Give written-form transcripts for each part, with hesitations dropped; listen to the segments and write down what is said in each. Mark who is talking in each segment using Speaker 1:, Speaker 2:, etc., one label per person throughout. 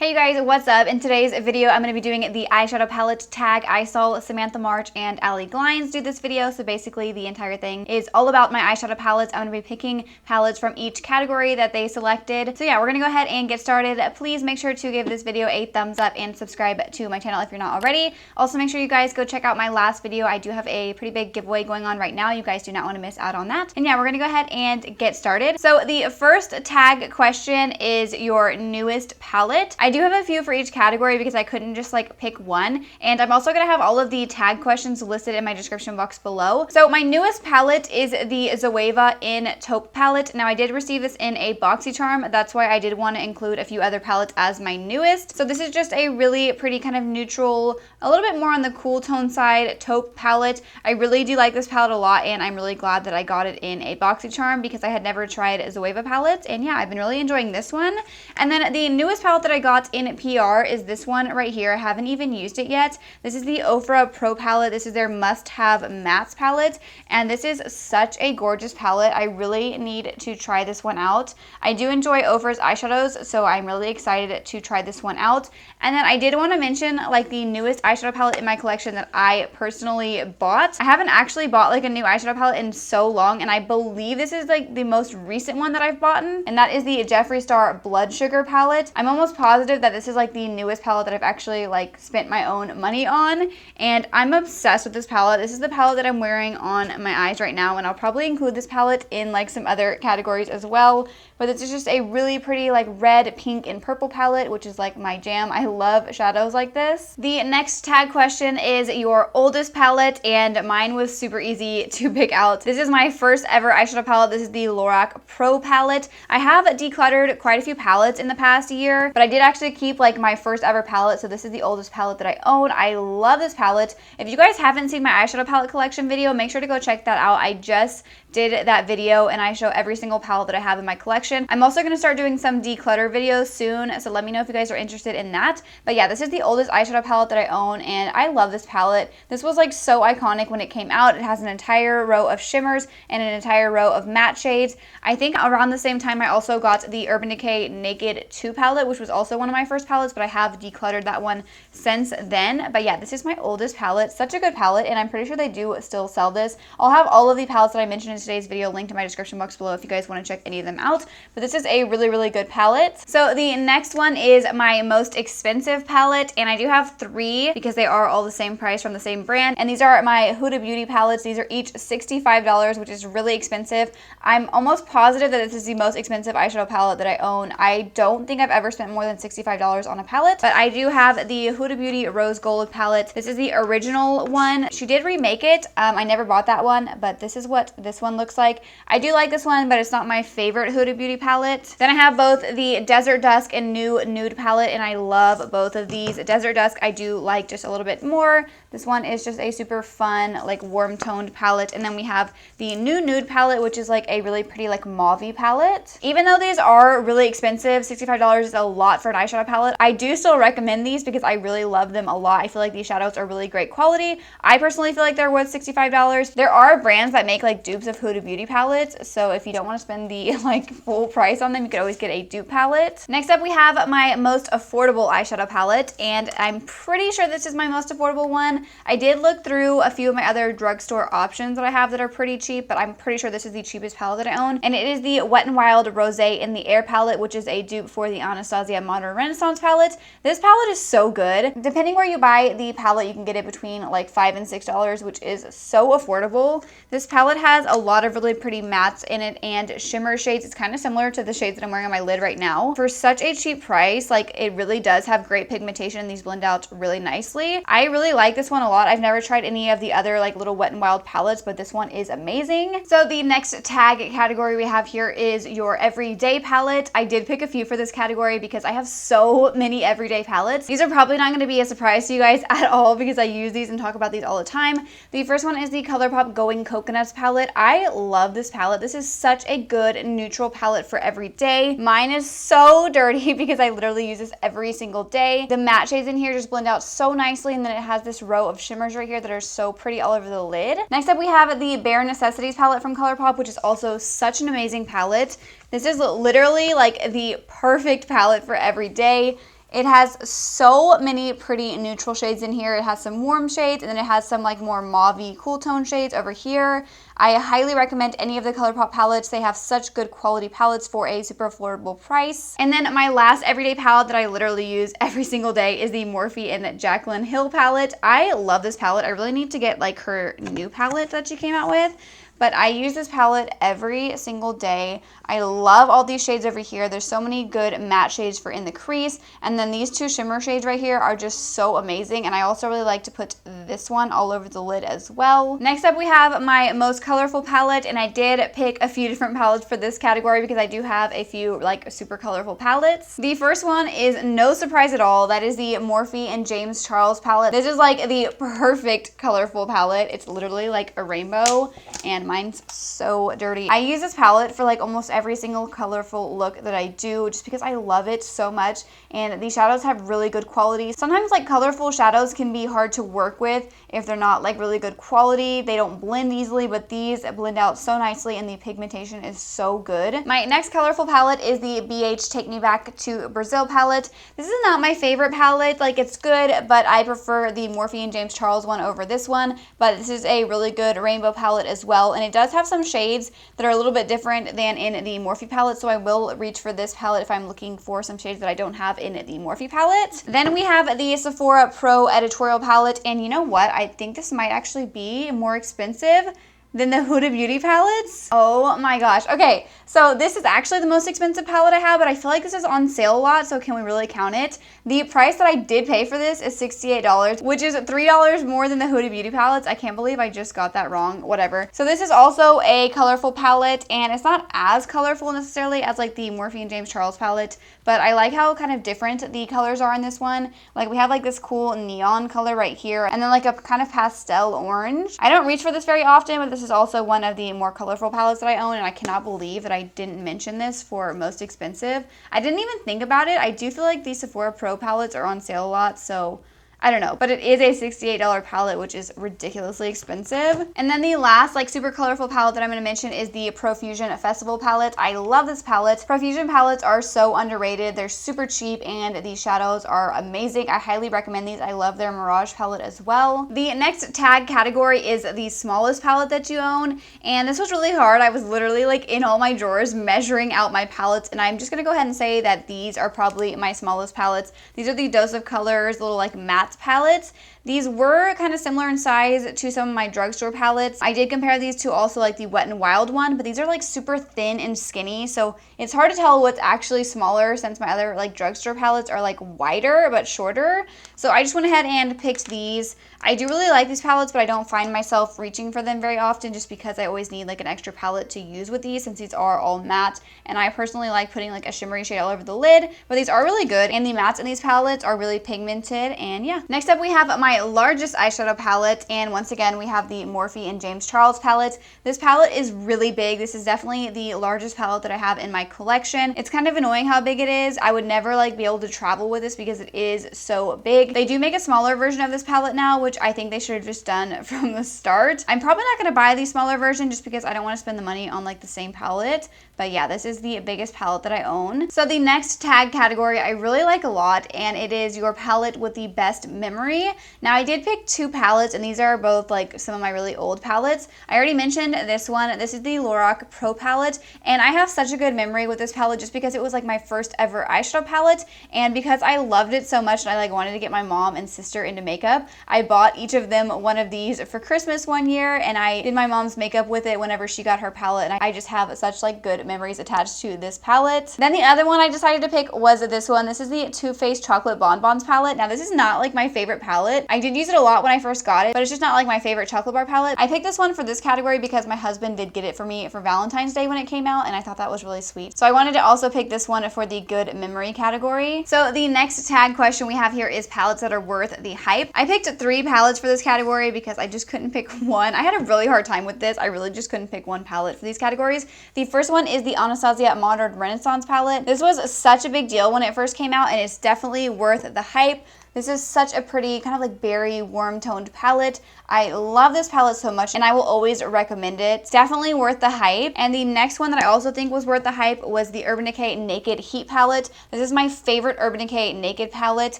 Speaker 1: Hey guys, what's up? In today's video, I'm going to be doing the eyeshadow palette tag. I saw Samantha March and Allie Glines do this video, so basically the entire thing is all about my eyeshadow palettes. I'm going to be picking palettes from each category that they selected. So yeah, we're going to go ahead and get started. Please make sure to give this video a thumbs up and subscribe to my channel if you're not already. Also, make sure you guys go check out my last video. I do have a pretty big giveaway going on right now. You guys do not want to miss out on that. And yeah, we're going to go ahead and get started. So the first tag question is your newest palette. I do have a few for each category because I couldn't just like pick one, and I'm also going to have all of the tag questions listed in my description box below. So my newest palette is the Zoeva in Taupe palette. Now I did receive this in a BoxyCharm, that's why I did want to include a few other palettes as my newest. So this is just a really pretty kind of neutral, a little bit more on the cool tone side Taupe palette. I really do like this palette a lot, and I'm really glad that I got it in a BoxyCharm because I had never tried Zoeva palettes, and yeah, I've been really enjoying this one. And then the newest palette that I got in PR is this one right here. I haven't even used it yet. This is the Ofra Pro palette. This is their must-have mattes palette, and this is such a gorgeous palette. I really need to try this one out. I do enjoy Ofra's eyeshadows, so I'm really excited to try this one out. And then I did want to mention like the newest eyeshadow palette in my collection that I personally bought. I haven't actually bought like a new eyeshadow palette in so long, and I believe this is like the most recent one that I've bought, and that is the Jeffree Star Blood Sugar palette. I'm almost positive that this is like the newest palette that I've actually like spent my own money on, and I'm obsessed with this palette. This is the palette that I'm wearing on my eyes right now, and I'll probably include this palette in like some other categories as well. But it's just a really pretty like red, pink, and purple palette, which is like my jam. I love shadows like this. The next tag question is your oldest palette, and mine was super easy to pick out. This is my first ever eyeshadow palette. This is the Lorac Pro palette. I have decluttered quite a few palettes in the past year, but I did actually keep like my first ever palette, so this is the oldest palette that I own. I love this palette. If you guys haven't seen my eyeshadow palette collection video, make sure to go check that out. I just did that video and I show every single palette that I have in my collection. I'm also going to start doing some declutter videos soon, so let me know if you guys are interested in that. But yeah, this is the oldest eyeshadow palette that I own, and I love this palette. This was like so iconic when it came out. It has an entire row of shimmers and an entire row of matte shades. I think around the same time I also got the Urban Decay Naked 2 palette, which was also one of my first palettes, but I have decluttered that one since then. But yeah, this is my oldest palette. Such a good palette, and I'm pretty sure they do still sell this. I'll have all of the palettes that I mentioned in today's video linked in my description box below if you guys want to check any of them out. But this is a really good palette. So the next one is my most expensive palette, and I do have three because they are all the same price from the same brand, and these are my Huda Beauty palettes. These are each $65, which is really expensive. I'm almost positive that this is the most expensive eyeshadow palette that I own. I don't think I've ever spent more than $65 on a palette, but I do have the Huda Beauty Rose Gold palette. This is the original one. She did remake it. I never bought that one, but this is what this one looks like. I do like this one, but it's not my favorite Huda Beauty palette. Then I have both the Desert Dusk and New Nude palette, and I love both of these. Desert Dusk I do like just a little bit more. This one is just a super fun, like warm toned palette. And then we have the New Nude palette, which is like a really pretty like mauve-y palette. Even though these are really expensive, $65 is a lot for an eyeshadow palette, I do still recommend these because I really love them a lot. I feel like these shadows are really great quality. I personally feel like they're worth $65. There are brands that make like dupes of Huda Beauty palettes, so if you don't want to spend the like full price on them, you could always get a dupe palette. Next up, we have my most affordable eyeshadow palette, and I'm pretty sure this is my most affordable one. I did look through a few of my other drugstore options that I have that are pretty cheap, but I'm pretty sure this is the cheapest palette that I own, and it is the Wet n Wild Rosé in the Air palette, which is a dupe for the Anastasia Modern Renaissance palette. This palette is so good. Depending where you buy the palette, you can get it between like $5 and $6, which is so affordable. This palette has a lot of really pretty mattes in it and shimmer shades. It's kind of similar to the shades that I'm wearing on my lid right now. For such a cheap price, like it really does have great pigmentation, and these blend out really nicely. I really like this one a lot. I've never tried any of the other like little Wet n Wild palettes, but this one is amazing. So the next tag category we have here is your everyday palette. I did pick a few for this category because I have so many everyday palettes. These are probably not going to be a surprise to you guys at all because I use these and talk about these all the time. The first one is the ColourPop Going Coconuts palette. I love this palette. This is such a good neutral palette for every day. Mine is so dirty because I literally use this every single day. The matte shades in here just blend out so nicely, and then it has this row of shimmers right here that are so pretty all over the lid. Next up, we have the Bare Necessities palette from ColourPop, which is also such an amazing palette. This is literally like the perfect palette for every day. It has so many pretty neutral shades in here. It has some warm shades, and then it has some like more mauve-y cool tone shades over here. I highly recommend any of the ColourPop palettes. They have such good quality palettes for a super affordable price. And then my last everyday palette that I literally use every single day is the Morphe and Jaclyn Hill palette. I love this palette. I really need to get like her new palette that she came out with. But I use this palette every single day. I love all these shades over here. There's so many good matte shades for in the crease. And then these two shimmer shades right here are just so amazing. And I also really like to put this one all over the lid as well. Next up, we have my most colorful palette. And I did pick a few different palettes for this category because I do have a few like super colorful palettes. The first one is no surprise at all. That is the Morphe and James Charles palette. This is like the perfect colorful palette. It's literally like a rainbow, and mine's so dirty. I use this palette for like almost every single colorful look that I do just because I love it so much, and these shadows have really good quality. Sometimes like colorful shadows can be hard to work with if they're not like really good quality. They don't blend easily, but these blend out so nicely and the pigmentation is so good. My next colorful palette is the BH Take Me Back to Brazil palette. This is not my favorite palette. Like, it's good, but I prefer the Morphe and James Charles one over this one, but this is a really good rainbow palette as well. And it does have some shades that are a little bit different than in the Morphe palette, so I will reach for this palette if I'm looking for some shades that I don't have in the Morphe palette. Then we have the Sephora Pro Editorial palette, and you know what? I think this might actually be more expensive than the Huda Beauty palettes. Oh my gosh. Okay, so this is actually the most expensive palette I have, but I feel like this is on sale a lot, so can we really count it? The price that I did pay for this is $68, which is $3 more than the Huda Beauty palettes. I can't believe I just got that wrong. Whatever. So this is also a colorful palette, and it's not as colorful necessarily as like the Morphe and James Charles palette, but I like how kind of different the colors are in this one. Like, we have like this cool neon color right here, and then like a kind of pastel orange. I don't reach for this very often, but this is also one of the more colorful palettes that I own, and I cannot believe that I didn't mention this for most expensive. I didn't even think about it. I do feel like the Sephora Pro palettes are on sale a lot, so I don't know, but it is a $68 palette, which is ridiculously expensive. And then the last like super colorful palette that I'm going to mention is the Profusion Festival palette. I love this palette. Profusion palettes are so underrated. They're super cheap, and these shadows are amazing. I highly recommend these. I love their Mirage palette as well. The next tag category is the smallest palette that you own, and this was really hard. I was literally like in all my drawers measuring out my palettes, and I'm just going to go ahead and say that these are probably my smallest palettes. These are the Dose of Colors little like matte palettes. These were kind of similar in size to some of my drugstore palettes. I did compare these to also like the Wet n Wild one, but these are like super thin and skinny, so it's hard to tell what's actually smaller since my other like drugstore palettes are like wider but shorter. So I just went ahead and picked these. I do really like these palettes, but I don't find myself reaching for them very often just because I always need like an extra palette to use with these since these are all matte, and I personally like putting like a shimmery shade all over the lid, but these are really good, and the mattes in these palettes are really pigmented. And yeah. Next up, we have my largest eyeshadow palette, and once again we have the Morphe and James Charles palette. This palette is really big. This is definitely the largest palette that I have in my collection. It's kind of annoying how big it is. I would never like be able to travel with this because it is so big. They do make a smaller version of this palette now, which I think they should have just done from the start. I'm probably not going to buy the smaller version just because I don't want to spend the money on like the same palette. But yeah, this is the biggest palette that I own. So the next tag category I really like a lot, and it is your palette with the best memory. Now I did pick two palettes, and these are both like some of my really old palettes. I already mentioned this one. This is the Lorac Pro palette, and I have such a good memory with this palette just because it was like my first ever eyeshadow palette, and because I loved it so much and I like wanted to get my mom and sister into makeup, I bought each of them one of these for Christmas one year, and I did my mom's makeup with it whenever she got her palette, and I just have such like good memories attached to this palette. Then the other one I decided to pick was this one. This is the Too Faced Chocolate Bonbons palette. Now this is not like my favorite palette. I did use it a lot when I first got it, but it's just not like my favorite chocolate bar palette. I picked this one for this category because my husband did get it for me for Valentine's Day when it came out, and I thought that was really sweet. So I wanted to also pick this one for the good memory category. So the next tag question we have here is palettes that are worth the hype. I picked 3 palettes for this category because I just couldn't pick one. I had a really hard time with this. I really just couldn't pick one palette for these categories. The first one is the Anastasia Modern Renaissance palette. This was such a big deal when it first came out, and it's definitely worth the hype. This is such a pretty kind of like berry warm toned palette. I love this palette so much and I will always recommend it. It's definitely worth the hype. And the next one that I also think was worth the hype was the Urban Decay Naked Heat palette. This is my favorite Urban Decay Naked palette.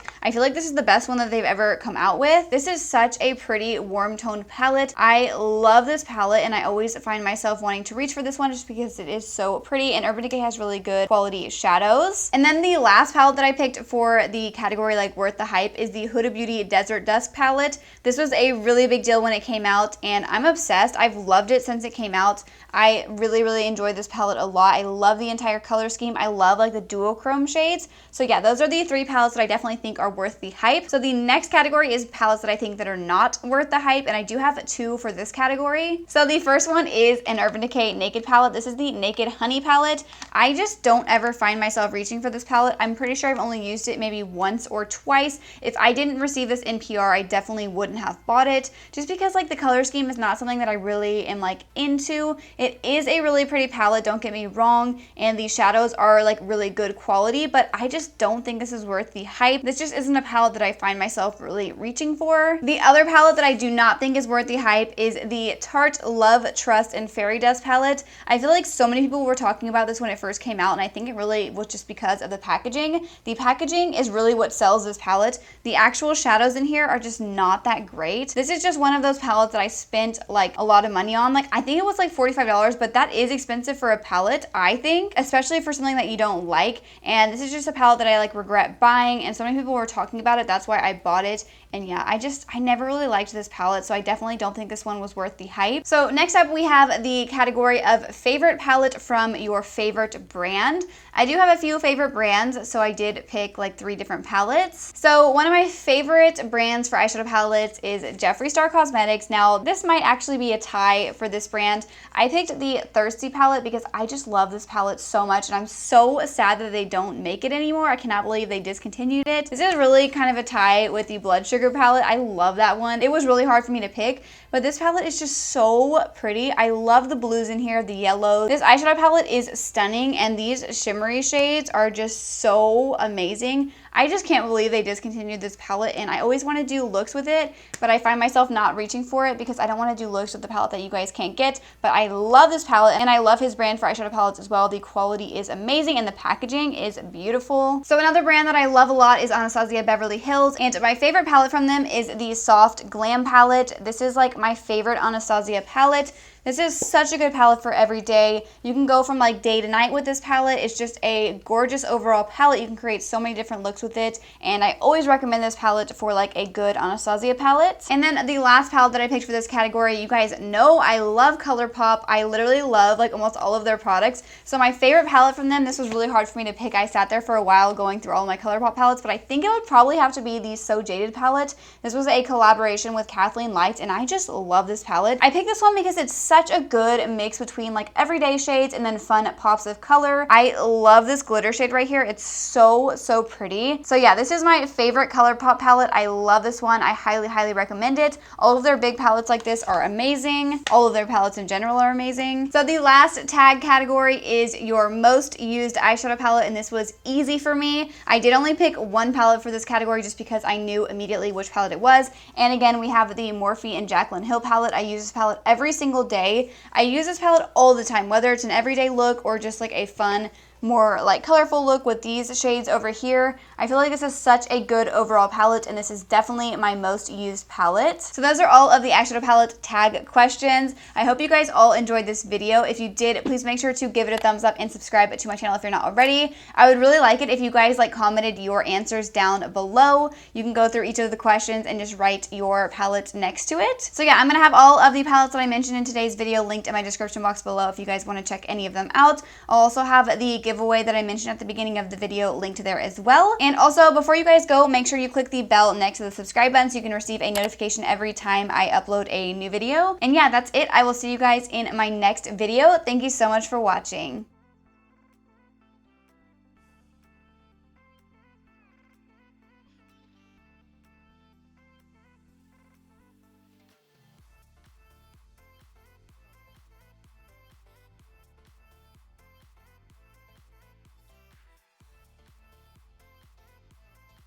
Speaker 1: I feel like this is the best one that they've ever come out with. This is such a pretty warm toned palette. I love this palette and I always find myself wanting to reach for this one just because it is so pretty, and Urban Decay has really good quality shadows. And then the last palette that I picked for the category like worth the hype is the Huda Beauty Desert Dusk palette. This was a really big deal when it came out and I'm obsessed. I've loved it since it came out. I really enjoyed this palette a lot. I love the entire color scheme. I love like the duochrome shades. So yeah, those are the 3 palettes that I definitely think are worth the hype. So the next category is palettes that I think that are not worth the hype, and I do have 2 for this category. So the first one is an Urban Decay Naked palette. This is the Naked Honey palette. I just don't ever find myself reaching for this palette. I'm pretty sure I've only used it maybe once or twice. If I didn't receive this in PR, I definitely wouldn't have bought it just because like the color scheme is not something that I really am like into. It is a really pretty palette, don't get me wrong, and the shadows are like really good quality, but I just don't think this is worth the hype. This just isn't a palette that I find myself really reaching for. The other palette that I do not think is worth the hype is the Tarte Love, Trust, and Fairy Dust palette. I feel like so many people were talking about this when it first came out, and I think it really was just because of the packaging. The packaging is really what sells this palette. The actual shadows in here are just not that great. This is just one of those palettes that I spent like a lot of money on. Like I think it was like $45, but that is expensive for a palette, I think, especially for something that you don't like. And this is just a palette that I like regret buying, and so many people were talking about it. That's why I bought it. And yeah, I never really liked this palette, so I definitely don't think this one was worth the hype. So next up we have the category of favorite palette from your favorite brand. I do have a few favorite brands, so I did pick like 3 different palettes. So one of my favorite brands for eyeshadow palettes is Jeffree Star Cosmetics. Now this might actually be a tie for this brand. I picked the Thirsty palette because I just love this palette so much, and I'm so sad that they don't make it anymore. I cannot believe they discontinued it. This is really kind of a tie with the Blood Sugar palette. I love that one. It was really hard for me to pick, but this palette is just so pretty. I love the blues in here, the yellows. This eyeshadow palette is stunning, and these shimmery shades are just so amazing. I just can't believe they discontinued this palette, and I always want to do looks with it, but I find myself not reaching for it because I don't want to do looks with the palette that you guys can't get. But I love this palette, and I love his brand for eyeshadow palettes as well. The quality is amazing, and the packaging is beautiful. So another brand that I love a lot is Anastasia Beverly Hills, and my favorite palette from them is the Soft Glam palette. This is like my favorite Anastasia palette. This is such a good palette for every day. You can go from like day to night with this palette. It's just a gorgeous overall palette. You can create so many different looks with it, and I always recommend this palette for like a good Anastasia palette. And then the last palette that I picked for this category, you guys know I love ColourPop. I literally love like almost all of their products. So my favorite palette from them, this was really hard for me to pick. I sat there for a while going through all my ColourPop palettes, but I think it would probably have to be the So Jaded palette. This was a collaboration with Kathleen Light, and I just love this palette. I picked this one because it's such a good mix between like everyday shades and then fun pops of color. I love this glitter shade right here. It's so pretty. So yeah, this is my favorite ColourPop palette. I love this one. I highly recommend it. All of their big palettes like this are amazing. All of their palettes in general are amazing. So the last tag category is your most used eyeshadow palette, and this was easy for me. I did only pick 1 palette for this category just because I knew immediately which palette it was. And again, we have the Morphe and Jaclyn Hill palette. I use this palette every single day. I use this palette all the time, whether it's an everyday look or just like a fun, more like colorful look with these shades over here. I feel like this is such a good overall palette, and this is definitely my most used palette. So those are all of the eyeshadow palette tag questions. I hope you guys all enjoyed this video. If you did, please make sure to give it a thumbs up and subscribe to my channel if you're not already. I would really like it if you guys like commented your answers down below. You can go through each of the questions and just write your palette next to it. So yeah, I'm gonna have all of the palettes that I mentioned in today's video linked in my description box below if you guys want to check any of them out. I'll also have the giveaway that I mentioned at the beginning of the video linked there as well. And also, before you guys go, make sure you click the bell next to the subscribe button so you can receive a notification every time I upload a new video. And yeah, that's it. I will see you guys in my next video. Thank you so much for watching.